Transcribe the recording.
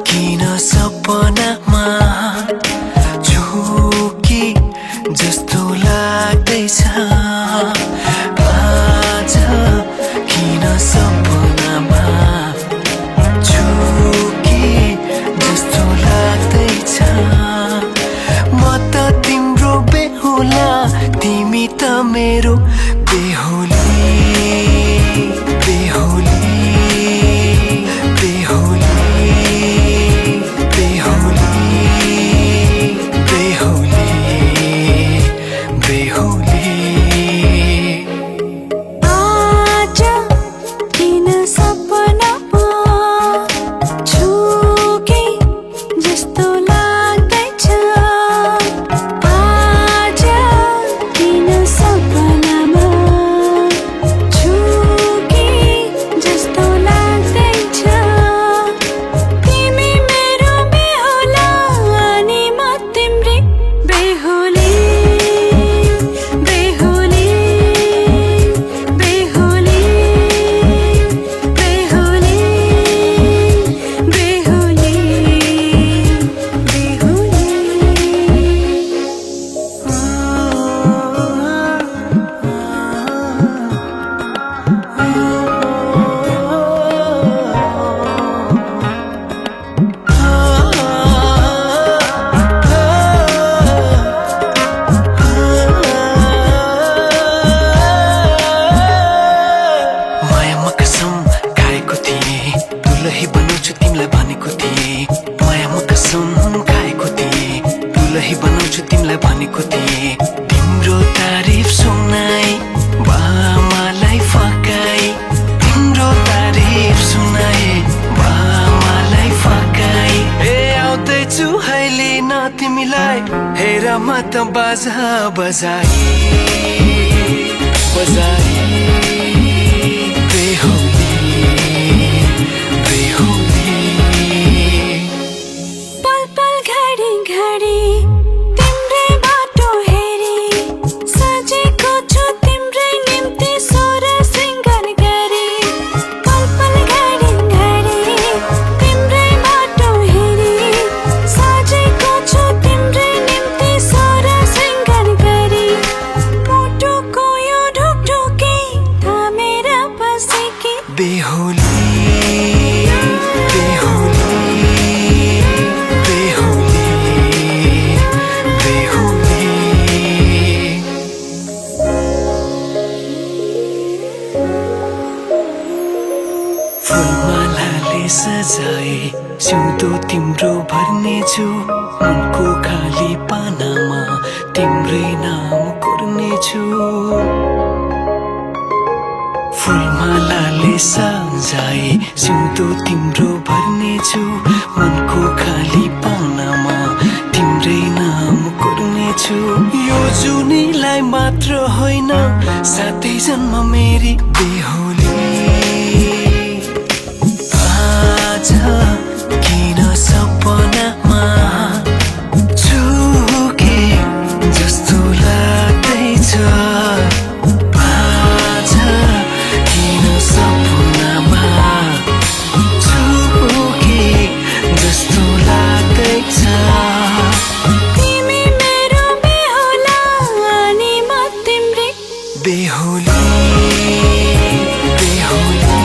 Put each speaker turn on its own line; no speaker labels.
किन सपनामा झुकी जस्तो लाग्दैछ आज किन सपनामा झुकी जस्तो लाग्दैछ म त तिम्रो बेहुला तिमी त मेरो बेहुली बेहुली दुलही बनाउँछु तिमीलाई भनेको थिएँ मायामा कसम खाएको थिएँ दुलही बनाउँछु तिमीलाई भनेको थिएँ तिम्रो तारिफ सुनाई बामालाई फकाई तिम्रो तारिफ सुनाई बामालाई फकाई आउँदैछु अहिले न तिमीलाई हेर म त बाजा बजाई बजाई बेहुली बेहुली बेहुली बेहुली फुलमालाले सजाए सिउँदो तिम्रो भर्नेछु मनको खाली पानामा तिम्रै नाम कोर्नेछु फुलमालाले सजाए सिउँदो तिम्रो भर्नेछु मनको खाली पानामा तिम्रै नाम कोर्नेछु यो जुनीलाई मात्र होइन साथै जन्म मेरी बेहुली आज किन सपनामा झुके जस्तो लाग्दैछ बेहुली बेहुली